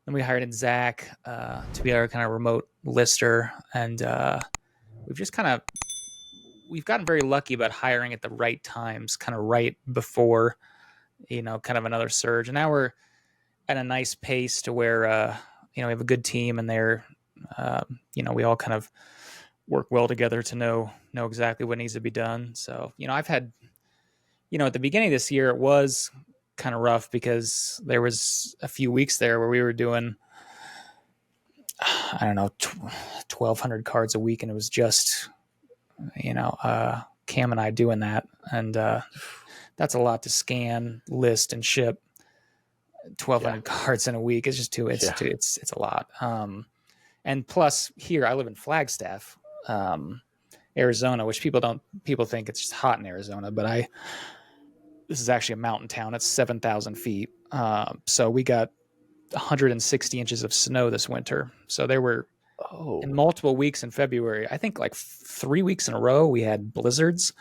Then we hired in Zach to be our kind of remote lister, and we've gotten very lucky about hiring at the right times, kind of right before kind of another surge, and now we're at a nice pace to where we have a good team, and they're we all kind of work well together to know exactly what needs to be done. So I've had at the beginning of this year it was kind of rough because there was a few weeks there where we were doing 1,200 cards a week, and it was just Cam and I doing that, and that's a lot to scan, list, and ship 1,200 cards in a week. It's just it's a lot. And plus here I live in Flagstaff, Arizona, which people think it's just hot in Arizona, but this is actually a mountain town. It's 7,000 feet. So we got 160 inches of snow this winter. So there were in multiple weeks in February, I think like 3 weeks in a row, we had blizzards,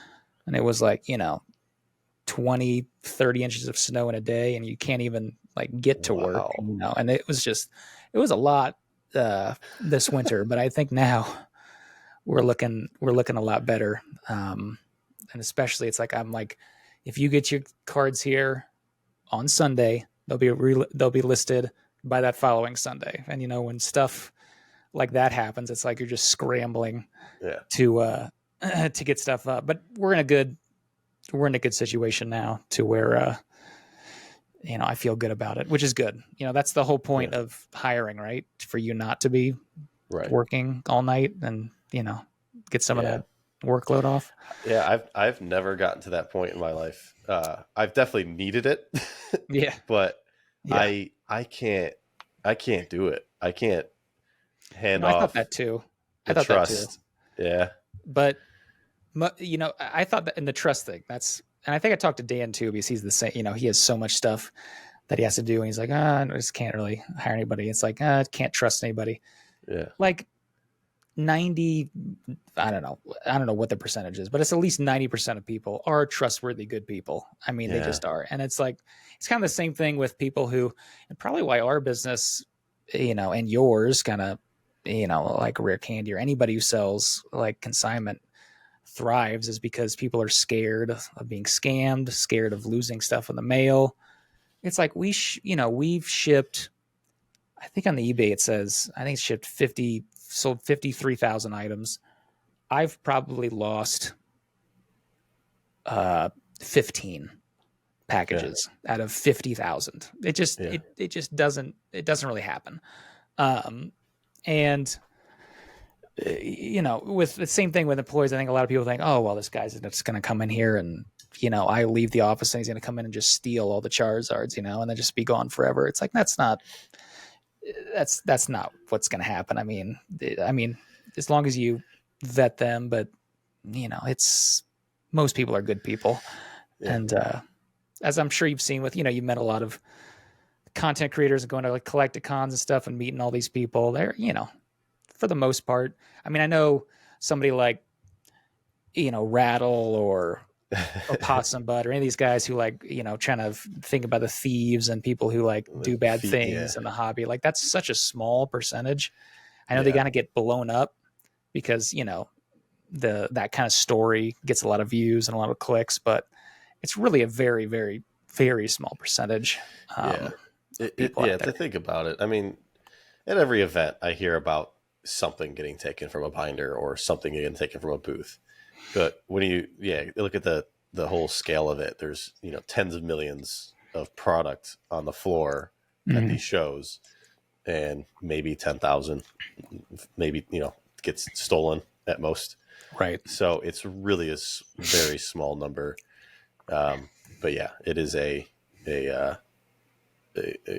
and it was like, 20, 30 inches of snow in a day, and you can't even like get to work, and it was a lot this winter, but I think now we're looking a lot better. And especially it's like, I'm like, if you get your cards here on Sunday, they'll be listed by that following Sunday. And when stuff like that happens, it's like you're just scrambling to get stuff up. But we're in a good situation now to where I feel good about it, which is good. That's the whole point of hiring, right? For you not to be working all night and get some of that workload off. Yeah, I've never gotten to that point in my life. I've definitely needed it. But I can't do it. I can't hand off. I thought that too. Trust. Yeah. But I thought that in the trust thing, and I think I talked to Dan too, because he's the same, he has so much stuff that he has to do. And he's like, I just can't really hire anybody. It's like, I can't trust anybody. Yeah. Like 90, I don't know what the percentage is, but it's at least 90% of people are trustworthy, good people. I mean, they just are. And it's like, it's kind of the same thing with people who, and probably why our business, and yours kind of, like Rare Candy or anybody who sells like consignment thrives, is because people are scared of being scammed, scared of losing stuff in the mail. It's like we've shipped, I think on the eBay it says, I think it's shipped 53,000 items. I've probably lost 15 packages out of 50,000. It just it just doesn't really happen. And with the same thing with employees, I think a lot of people think, oh, well, this guy's just going to come in here and, I leave the office and he's going to come in and just steal all the Charizards, and then just be gone forever. It's like, that's not what's going to happen. I mean, as long as you vet them, but most people are good people. Yeah. And, as I'm sure you've seen with, you met a lot of content creators and going to like collecticons and stuff and meeting all these people. They're, for the most part, I mean, I know somebody like, Rattle or Possum Butt or any of these guys who like, trying to think about the thieves and people who like do bad things in the hobby. Like that's such a small percentage. I know they gotta get blown up because, that kind of story gets a lot of views and a lot of clicks, but it's really a very, very, very small percentage. To think about it. I mean, at every event I hear about something getting taken from a binder or something getting taken from a booth. But when you look at the whole scale of it, there's, tens of millions of product on the floor at these shows, and maybe 10,000, maybe, gets stolen at most. Right. So it's really a very small number. But yeah, it is a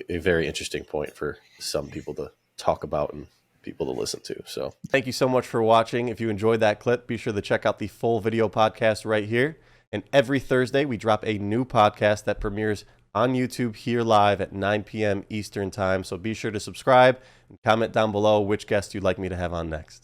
very interesting point for some people to talk about and people to listen to. So thank you so much for watching. If you enjoyed that clip, be sure to check out the full video podcast right here. And every Thursday, we drop a new podcast that premieres on YouTube here live at 9 p.m. Eastern time. So be sure to subscribe and comment down below which guest you'd like me to have on next.